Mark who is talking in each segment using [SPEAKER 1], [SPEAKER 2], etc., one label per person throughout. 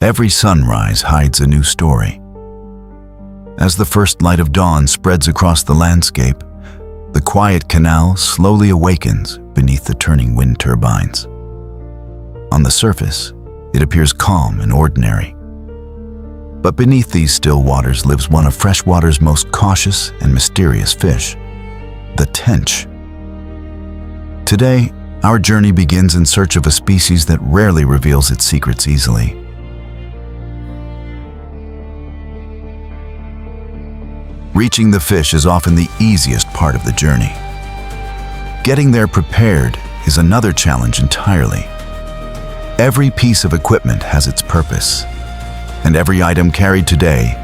[SPEAKER 1] Every sunrise hides a new story. As the first light of dawn spreads across the landscape, the quiet canal slowly awakens beneath the turning wind turbines. On the surface, it appears calm and ordinary. But beneath these still waters lives one of freshwater's most cautious and mysterious fish, the tench. Today, our journey begins in search of a species that rarely reveals its secrets easily. Reaching the fish is often the easiest part of the journey. Getting there prepared is another challenge entirely. Every piece of equipment has its purpose, and every item carried today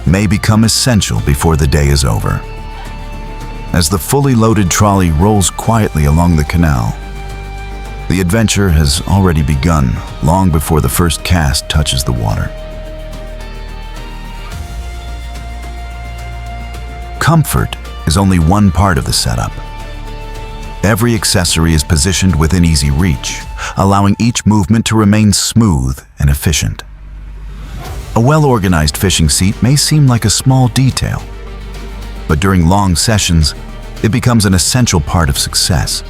[SPEAKER 1] may become essential before the day is over. As the fully loaded trolley rolls quietly along the canal, the adventure has already begun long before the first cast touches the water. Comfort is only one part of the setup. Every accessory is positioned within easy reach, allowing each movement to remain smooth and efficient. A well-organized fishing seat may seem like a small detail, but during long sessions, it becomes an essential part of success.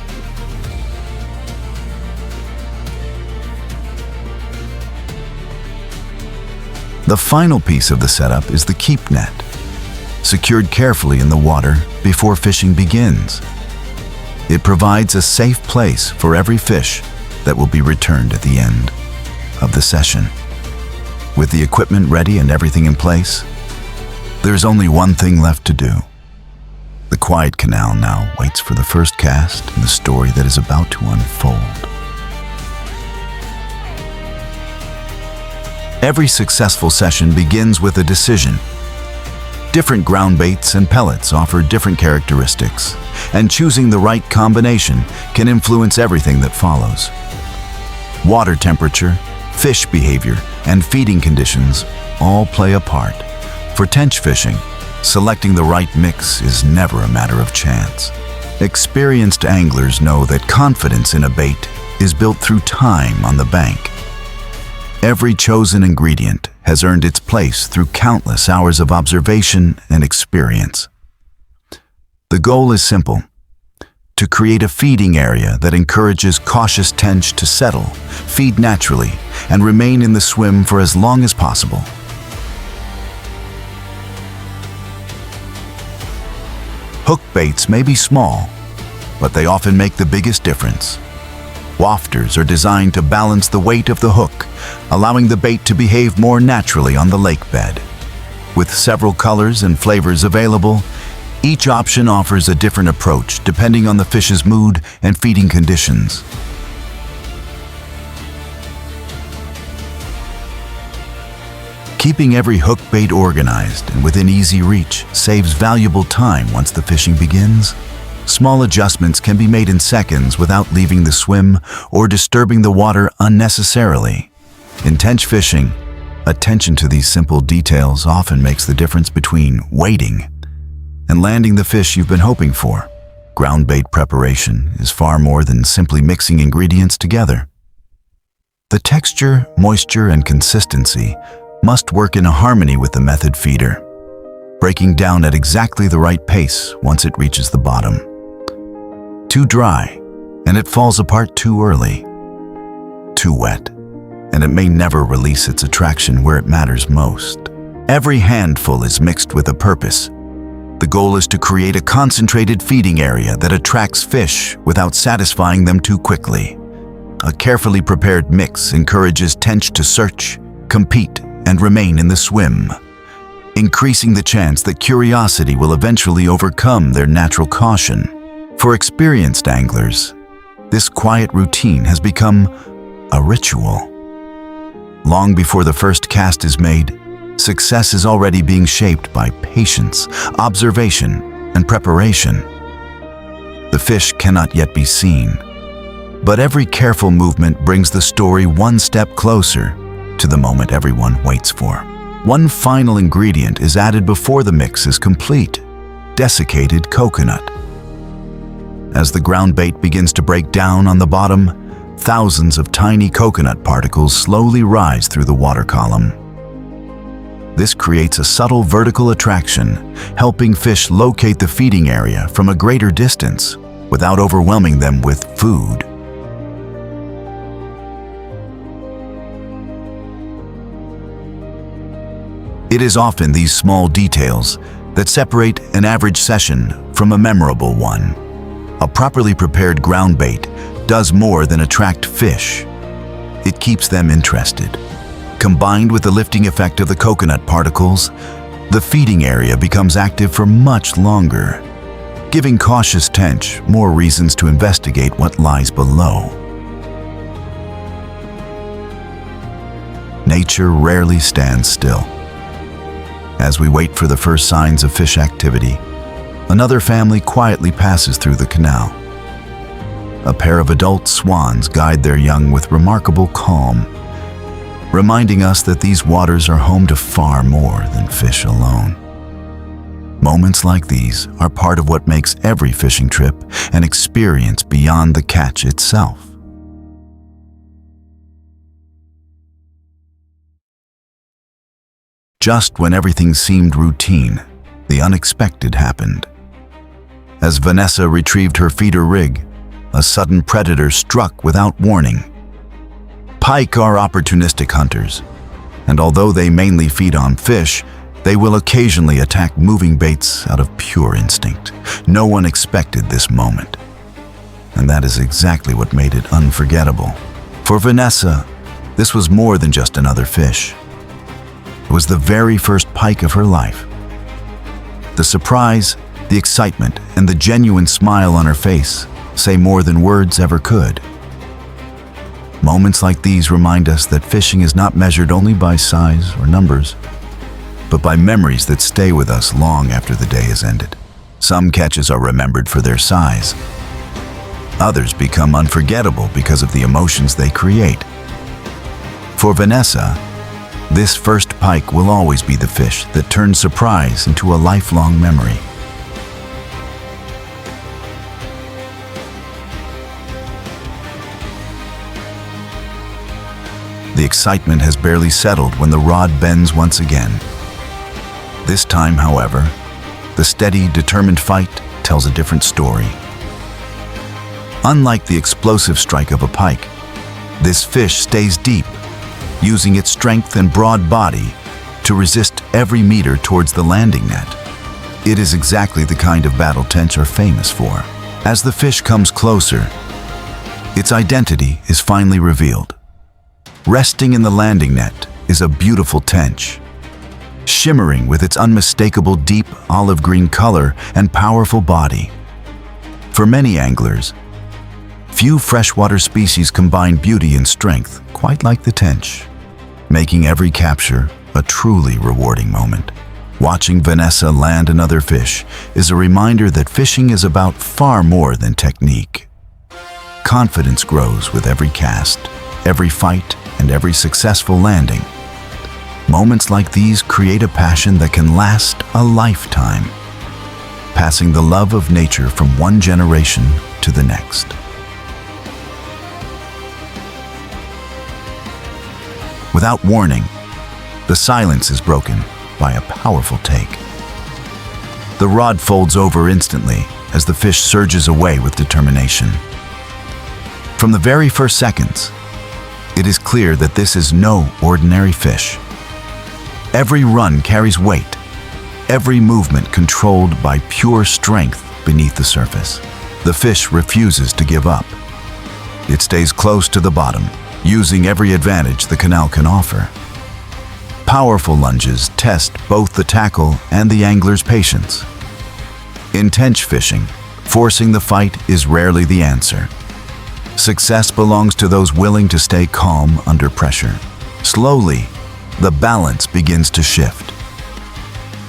[SPEAKER 1] The final piece of the setup is the keep net, secured carefully in the water before fishing begins. It provides a safe place for every fish that will be returned at the end of the session. With the equipment ready and everything in place, there's only one thing left to do. The quiet canal now waits for the first cast in the story that is about to unfold. Every successful session begins with a decision. Different ground baits and pellets offer different characteristics, and choosing the right combination can influence everything that follows. Water temperature, fish behavior, and feeding conditions all play a part. For tench fishing, selecting the right mix is never a matter of chance. Experienced anglers know that confidence in a bait is built through time on the bank. Every chosen ingredient has earned its place through countless hours of observation and experience. The goal is simple: to create a feeding area that encourages cautious tench to settle, feed naturally, and remain in the swim for as long as possible. Hook baits may be small, but they often make the biggest difference. Wafters are designed to balance the weight of the hook, allowing the bait to behave more naturally on the lake bed. With several colors and flavors available, each option offers a different approach depending on the fish's mood and feeding conditions. Keeping every hook bait organized and within easy reach saves valuable time once the fishing begins. Small adjustments can be made in seconds without leaving the swim or disturbing the water unnecessarily. In tench fishing, attention to these simple details often makes the difference between waiting and landing the fish you've been hoping for. Ground bait preparation is far more than simply mixing ingredients together. The texture, moisture, and consistency must work in harmony with the method feeder, breaking down at exactly the right pace once it reaches the bottom. Too dry, and it falls apart too early. Too wet, and it may never release its attraction where it matters most. Every handful is mixed with a purpose. The goal is to create a concentrated feeding area that attracts fish without satisfying them too quickly. A carefully prepared mix encourages tench to search, compete, and remain in the swim, increasing the chance that curiosity will eventually overcome their natural caution. For experienced anglers, this quiet routine has become a ritual. Long before the first cast is made, success is already being shaped by patience, observation, and preparation. The fish cannot yet be seen, but every careful movement brings the story one step closer to the moment everyone waits for. One final ingredient is added before the mix is complete: desiccated coconut. As the ground bait begins to break down on the bottom, thousands of tiny coconut particles slowly rise through the water column. This creates a subtle vertical attraction, helping fish locate the feeding area from a greater distance without overwhelming them with food. It is often these small details that separate an average session from a memorable one. A properly prepared ground bait does more than attract fish. It keeps them interested. Combined with the lifting effect of the coconut particles, the feeding area becomes active for much longer, giving cautious tench more reasons to investigate what lies below. Nature rarely stands still. As we wait for the first signs of fish activity, another family quietly passes through the canal. A pair of adult swans guide their young with remarkable calm, reminding us that these waters are home to far more than fish alone. Moments like these are part of what makes every fishing trip an experience beyond the catch itself. Just when everything seemed routine, the unexpected happened. As Vanessa retrieved her feeder rig, a sudden predator struck without warning. Pike are opportunistic hunters, and although they mainly feed on fish, they will occasionally attack moving baits out of pure instinct. No one expected this moment, and that is exactly what made it unforgettable. For Vanessa, this was more than just another fish. It was the very first pike of her life. The surprise, the excitement, and the genuine smile on her face say more than words ever could. Moments like these remind us that fishing is not measured only by size or numbers, but by memories that stay with us long after the day is ended. Some catches are remembered for their size. Others become unforgettable because of the emotions they create. For Vanessa, this first pike will always be the fish that turns surprise into a lifelong memory. The excitement has barely settled when the rod bends once again. This time, however, the steady, determined fight tells a different story. Unlike the explosive strike of a pike, this fish stays deep, using its strength and broad body to resist every meter towards the landing net. It is exactly the kind of battle tench are famous for. As the fish comes closer, its identity is finally revealed. Resting in the landing net is a beautiful tench, shimmering with its unmistakable deep olive green color and powerful body. For many anglers, few freshwater species combine beauty and strength quite like the tench, making every capture a truly rewarding moment. Watching Vanessa land another fish is a reminder that fishing is about far more than technique. Confidence grows with every cast, every fight, and every successful landing. Moments like these create a passion that can last a lifetime, passing the love of nature from one generation to the next. Without warning, the silence is broken by a powerful take. The rod folds over instantly as the fish surges away with determination. From the very first seconds, it is clear that this is no ordinary fish. Every run carries weight, every movement controlled by pure strength beneath the surface. The fish refuses to give up. It stays close to the bottom, using every advantage the canal can offer. Powerful lunges test both the tackle and the angler's patience. In tench fishing, forcing the fight is rarely the answer. Success belongs to those willing to stay calm under pressure. Slowly, the balance begins to shift.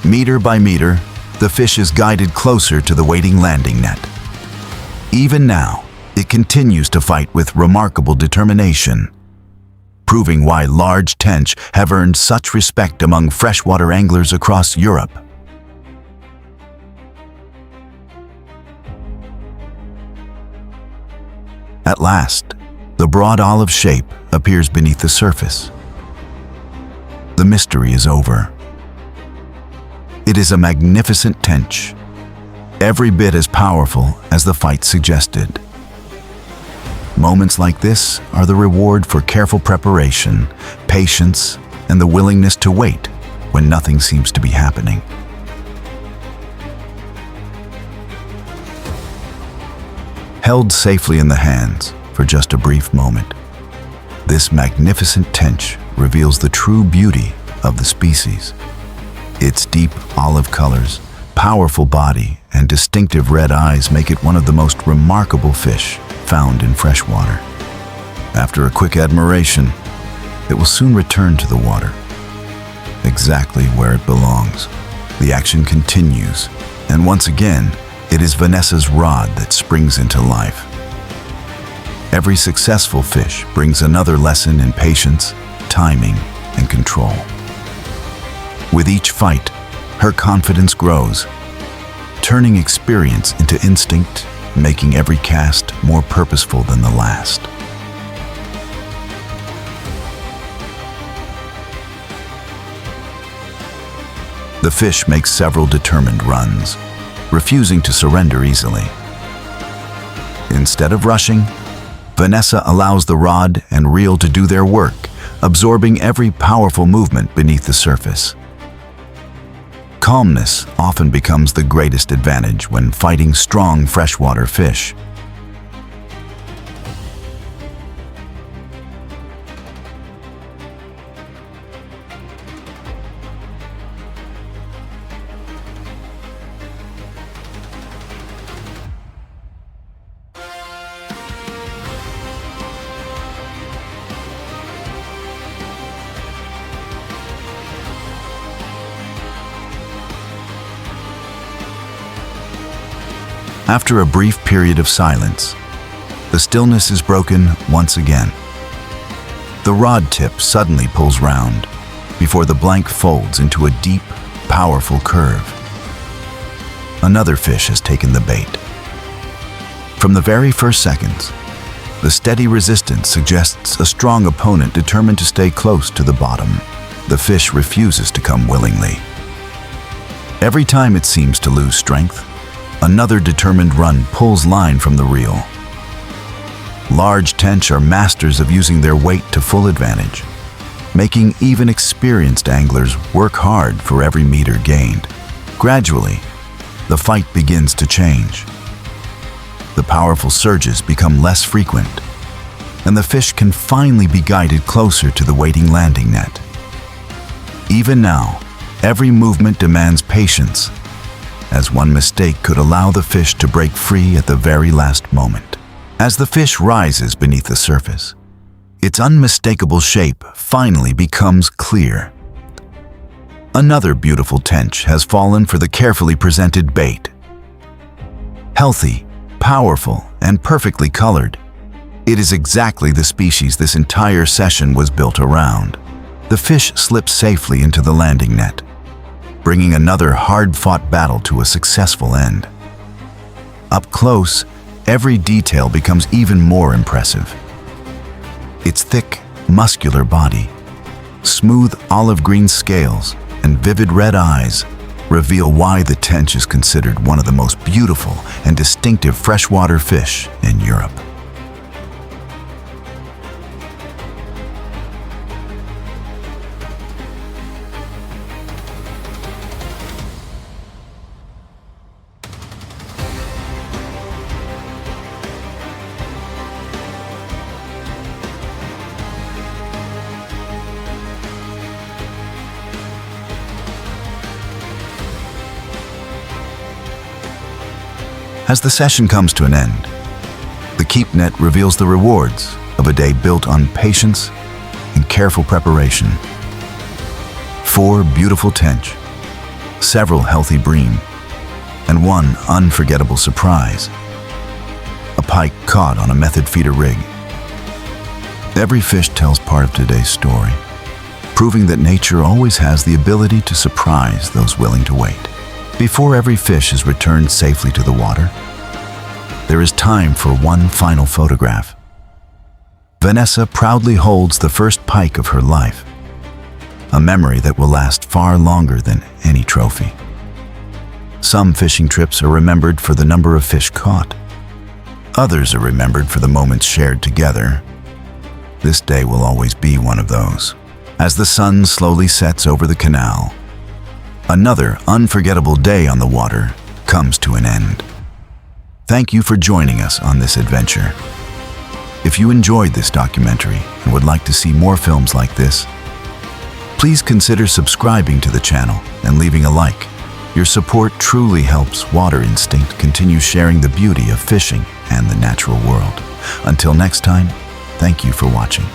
[SPEAKER 1] Meter by meter, the fish is guided closer to the waiting landing net. Even now, it continues to fight with remarkable determination, proving why large tench have earned such respect among freshwater anglers across Europe. At last, The broad olive shape appears beneath the surface. The mystery is over. It is a magnificent tench, every bit as powerful as the fight suggested. Moments like this are the reward for careful preparation, patience, and the willingness to wait when nothing seems to be happening. Held safely in the hands for just a brief moment, this magnificent tench reveals the true beauty of the species. Its deep olive colors, powerful body, and distinctive red eyes make it one of the most remarkable fish found in freshwater. After a quick admiration, it will soon return to the water, exactly where it belongs. The action continues, and once again, it is Vanessa's rod that springs into life. Every successful fish brings another lesson in patience, timing, and control. With each fight, her confidence grows, turning experience into instinct, making every cast more purposeful than the last. The fish makes several determined runs, refusing to surrender easily. Instead of rushing, Vanessa allows the rod and reel to do their work, absorbing every powerful movement beneath the surface. Calmness often becomes the greatest advantage when fighting strong freshwater fish. After a brief period of silence, the stillness is broken once again. The rod tip suddenly pulls round before the blank folds into a deep, powerful curve. Another fish has taken the bait. From the very first seconds, the steady resistance suggests a strong opponent determined to stay close to the bottom. The fish refuses to come willingly. Every time it seems to lose strength, another determined run pulls line from the reel. Large tench are masters of using their weight to full advantage, making even experienced anglers work hard for every meter gained. Gradually, the fight begins to change. The powerful surges become less frequent, and the fish can finally be guided closer to the waiting landing net. Even now, every movement demands patience, as one mistake could allow the fish to break free at the very last moment. As the fish rises beneath the surface, its unmistakable shape finally becomes clear. Another beautiful tench has fallen for the carefully presented bait. Healthy, powerful, and perfectly colored, it is exactly the species this entire session was built around. The fish slips safely into the landing net, bringing another hard-fought battle to a successful end. Up close, every detail becomes even more impressive. Its thick, muscular body, smooth olive-green scales, and vivid red eyes reveal why the tench is considered one of the most beautiful and distinctive freshwater fish in Europe. As the session comes to an end, the keep net reveals the rewards of a day built on patience and careful preparation. 4 beautiful tench, several healthy bream, and one unforgettable surprise: a pike caught on a method feeder rig. Every fish tells part of today's story, proving that nature always has the ability to surprise those willing to wait. Before every fish is returned safely to the water, there is time for one final photograph. Vanessa proudly holds the first pike of her life, a memory that will last far longer than any trophy. Some fishing trips are remembered for the number of fish caught. Others are remembered for the moments shared together. This day will always be one of those. As the sun slowly sets over the canal, another unforgettable day on the water comes to an end. Thank you for joining us on this adventure. If you enjoyed this documentary and would like to see more films like this, please consider subscribing to the channel and leaving a like. Your support truly helps Water Instinct continue sharing the beauty of fishing and the natural world. Until next time, thank you for watching.